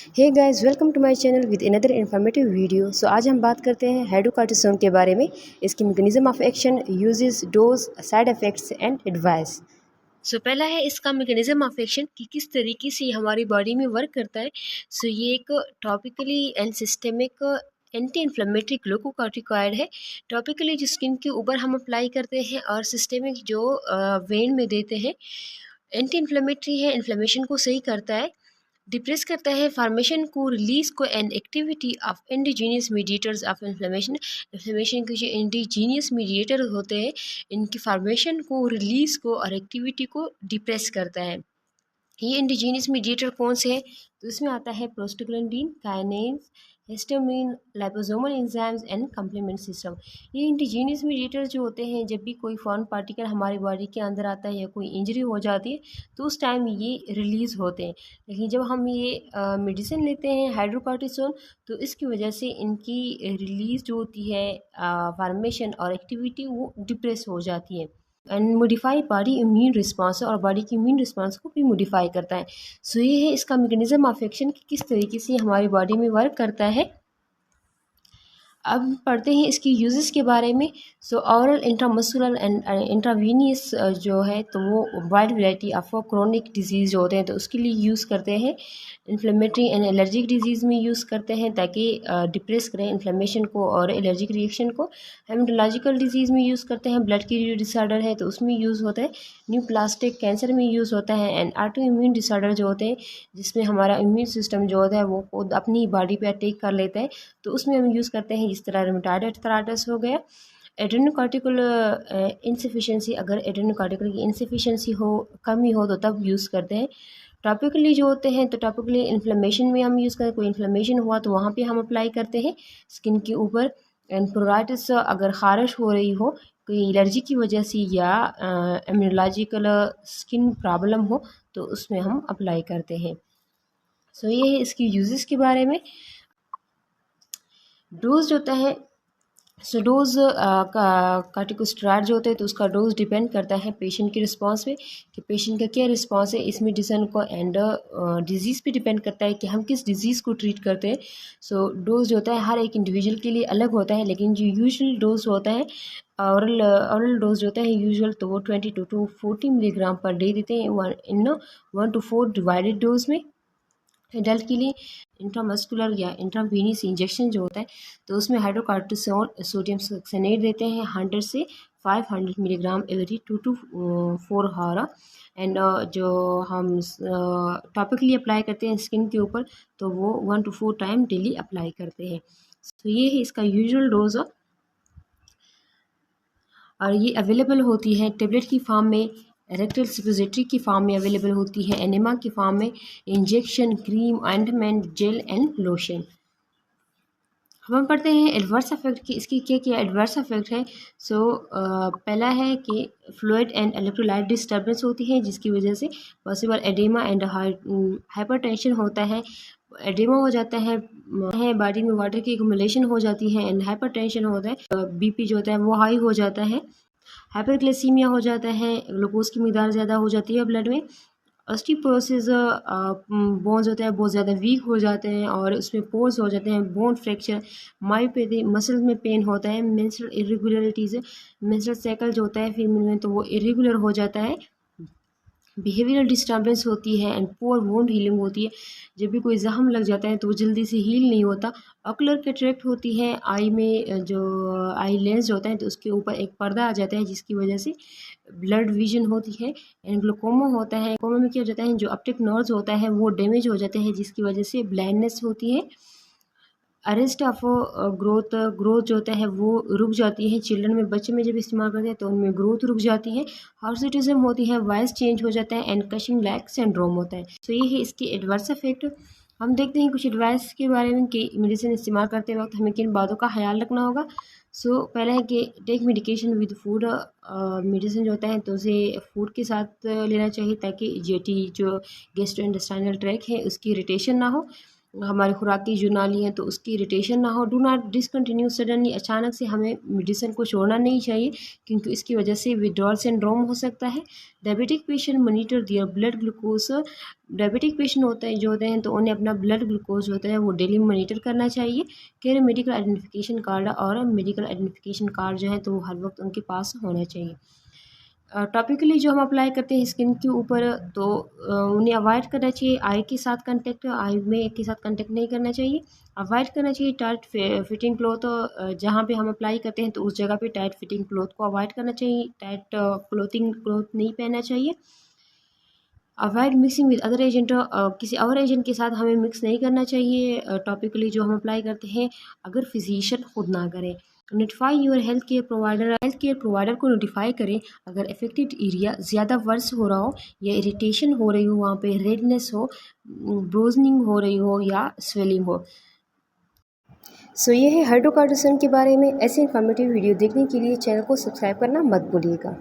Hey guys, welcome to my channel with another informative video. So आज हम बात करते हैं हाइड्रोकॉर्टिसोन के बारे में, इसकी mechanism of action, uses, dose, side effects and advice. So पहला है इसका मैकेनिज्म ऑफ एक्शन कि किस तरीके से हमारी बॉडी में वर्क करता है। सो ये एक topically and systemic anti inflammatory glucocorticoid है। टॉपिकली जो स्किन के ऊपर हम अप्लाई करते हैं और सिस्टेमिक जो वेन में देते हैं। एंटी इन्फ्लेमेटरी है, इन्फ्लेमेशन को सही करता है, डिप्रेस करता है फॉर्मेशन को, रिलीज को and activity of indigenous mediators of inflammation. Inflammation के जो इंडिजीनियस मीडिएटर होते हैं, इनकी फॉर्मेशन को, रिलीज को और एक्टिविटी को डिप्रेस करता है। ये इंडिजीनियस मीडिएटर कौन से हैं? तो इसमें आता है prostaglandin, kinase, histamine, liposomal enzymes and complement system. ये इंडिजीनियस मीडिएटर जो होते हैं, जब भी कोई फॉरेन पार्टिकल हमारी बॉडी के अंदर आता है या कोई इंजरी हो जाती है तो उस टाइम ये रिलीज़ होते हैं। लेकिन जब हम ये मेडिसिन लेते हैं हाइड्रोकॉर्टिसोन, तो इसकी वजह से इनकी रिलीज़ जो होती है, फॉर्मेशन और एक्टिविटी, वो डिप्रेस हो जाती है। And modify body immune response, और बॉडी की इम्यून रिस्पॉन्स को भी मोडिफाई करता है। सो ये है इसका मैकेनिज्म ऑफ एक्शन कि किस तरीके से हमारी बॉडी में वर्क करता है। अब पढ़ते हैं इसकी यूजेस के बारे में। सो ऑरल, इंट्रामस्कुलर एंड इंट्रावीनियस जो है, तो वो wide variety of chronic disease जो होते हैं तो उसके लिए यूज़ करते हैं। इन्फ्लेमेटरी एंड एलर्जिक डिजीज़ में यूज़ करते हैं ताकि डिप्रेस करें इन्फ्लेमेशन को और एलर्जिक रिएक्शन को। हेमेटोलॉजिकल डिजीज़ में यूज़ करते हैं, ब्लड की डिसऑर्डर है तो उसमें यूज़ होता है। न्यू प्लास्टिक कैंसर में यूज़ होता है। एंड ऑटो इम्यून डिसऑर्डर जो होते हैं, जिसमें हमारा इम्यून सिस्टम जो होता है वो खुद अपनी बॉडी पे अटैक कर लेता है, तो उसमें हम यूज़ करते हैं। जिस तरह रूमेटॉइड आर्थराइटिस हो गया। एड्रेनोकॉर्टिकल इंसफिशिएंसी, अगर एड्रेनोकॉर्टिकल की इंसफिशिएंसी हो, कमी हो, तो तब यूज़ करते हैं। टॉपिकली जो होते हैं तो टॉपिकली इन्फ्लेमेशन में हम यूज़ करते हैं, कोई इन्फ्लेमेशन हुआ तो वहाँ पे हम अप्लाई करते हैं स्किन के ऊपर। एंड प्रोराइटिस, अगर खारिश हो रही हो कोई एलर्जी की वजह से या इम्यूनोलॉजिकल स्किन प्रॉब्लम हो, तो उसमें हम अप्लाई करते हैं। सो ये है इसकी यूजेस के बारे में। डोज होता है, सो डोज कार्टिकोस्टेरॉइड जो होता है तो उसका डोज डिपेंड करता है पेशेंट के रिस्पांस पे, कि पेशेंट का क्या रिस्पांस है इस मेडिसिन को। एंड डिजीज़ पे डिपेंड करता है कि हम किस डिजीज़ को ट्रीट करते हैं। सो डोज जो होता है हर एक इंडिविजुअल के लिए अलग होता है, लेकिन जो यूजुअल डोज होता है, ऑरल डोज जो होता है यूजुअल, तो वो 20 to 40 मिलीग्राम पर डे देते हैं इन 1 to 4 डिवाइडेड डोज में। एडल्ट के लिए इंट्रामस्कुलर या इंट्रावीनियस इंजेक्शन जो होता है, तो उसमें हाइड्रोकॉर्टिसोन सोडियम सक्सेनेट देते हैं 100 से 500 milligram every 2 to 4 hour. And जो हम टॉपिकली अप्लाई करते हैं स्किन के ऊपर, तो वो 1 to 4 टाइम डेली अप्लाई करते हैं। तो ये है इसका यूजुअल डोज, और ये अवेलेबल होती है टेबलेट की फॉर्म में, रेक्टल सपोजिटरी की फॉर्म में अवेलेबल होती है, एनेमा की फॉर्म में, injection, cream, ointment, gel and lotion. हम पढ़ते हैं एडवर्स इफेक्ट की, इसकी क्या क्या एडवर्स इफेक्ट है। सो पहला है कि फ्लूइड एंड इलेक्ट्रोलाइट डिस्टर्बेंस होती है, जिसकी वजह से पॉसिबल एडेमा एंड हाइपरटेंशन होता है। एडेमा हो जाता है बॉडी में वाटर की एक्युमुलेशन हो जाती है, एंड हाइपरटेंशन होता है, बीपी जो होता है वो हाई हो जाता है। हाइपरग्लाइसीमिया हो जाता है, ग्लूकोज की मिकदार ज़्यादा हो जाती है ब्लड में। ऑस्टियोपोरोसिस, बोन्स होता है बहुत ज़्यादा वीक हो जाते हैं और उसमें पोर्स हो जाते हैं, बोन फ्रैक्चर, मायोपैथी, मसल्स में पेन होता है, मेंस्ट्रुअल इरेगुलरिटीज़, मेंस्ट्रुअल साइकिल जो होता है फीमेल में तो वो इरेगुलर हो जाता है। बिहेवियरल डिस्टर्बेंस होती है एंड पुअर वुंड हीलिंग होती है, जब भी कोई जख्म लग जाता है तो वो जल्दी से हील नहीं होता। ऑकुलर कैटरेक्ट होती है, आई में जो आई लेंस होता है तो उसके ऊपर एक पर्दा आ जाता है, जिसकी वजह से ब्लड विजन होती है। एंड ग्लूकोमा होता है, ग्लूकोमा में क्या हो जाता है, जो ऑप्टिक नर्व्स होता है वो डैमेज हो जाते हैं, जिसकी वजह से ब्लाइंडनेस होती है। अरेस्ट ऑफ ग्रोथ जो होता है वो रुक जाती है, चिल्ड्रन में, बच्चे में जब इस्तेमाल करते हैं तो उनमें ग्रोथ रुक जाती है। हार्सिटिज्म होती है, वॉइस चेंज हो जाता है, एंड कशिंग लैक सिंड्रोम होता है। तो ये है इसकी एडवर्स इफेक्ट। हम देखते हैं कुछ एडवाइस के बारे में कि मेडिसिन इस्तेमाल करते वक्त हमें किन बातों का ख्याल रखना होगा। सो पहला है कि take medication with food, medicine जो होता है तो उसे फूड के साथ लेना चाहिए ताकि जेटी जो गैस्ट्रोइंटेस्टाइनल ट्रैक है उसकी इरिटेशन ना हो। हमारी खुराकी जो नाली है तो उसकी इरिटेशन ना हो। डू नॉट डिसकंटिन्यू सडनली, अचानक से हमें मेडिसिन को छोड़ना नहीं चाहिए क्योंकि इसकी वजह से विड्रॉल सिंड्रोम हो सकता है। डायबिटिक पेशेंट मॉनिटर दियर ब्लड ग्लूकोज, डायबिटिक पेशेंट होते हैं तो उन्हें अपना ब्लड ग्लूकोज होता है वो डेली मॉनिटर करना चाहिए। कैरी मेडिकल आइडेंटिफिकेशन कार्ड, और मेडिकल आइडेंटिफिकेशन कार्ड जो है तो वो हर वक्त उनके पास होना चाहिए। टॉपिकली जो हम अप्लाई करते हैं स्किन के ऊपर तो उन्हें अवॉइड करना चाहिए आई के साथ कांटेक्ट, आई में के साथ कांटेक्ट नहीं करना चाहिए। अवॉइड करना चाहिए टाइट फिटिंग क्लॉथ, जहाँ पे हम अप्लाई करते हैं तो उस जगह पे टाइट फिटिंग क्लॉथ को अवॉइड करना चाहिए, टाइट क्लॉथ नहीं पहनना चाहिए। Avoid mixing with other agent, किसी और एजेंट के साथ हमें मिक्स नहीं करना चाहिए टॉपिकली जो हम अप्लाई करते हैं, अगर फिजिशियन खुद ना करें। Notify your health care provider को नोटिफाई करें अगर अफेक्टेड एरिया ज़्यादा वर्स हो रहा हो या इरिटेशन हो रही हो, वहाँ पे रेडनेस हो, ब्रोजनिंग हो रही हो या स्वेलिंग हो। सो ये है हाइड्रोकॉर्टिसोन के बारे में। ऐसे इन्फॉर्मेटिव वीडियो देखने के लिए चैनल को सब्सक्राइब करना मत भूलिएगा।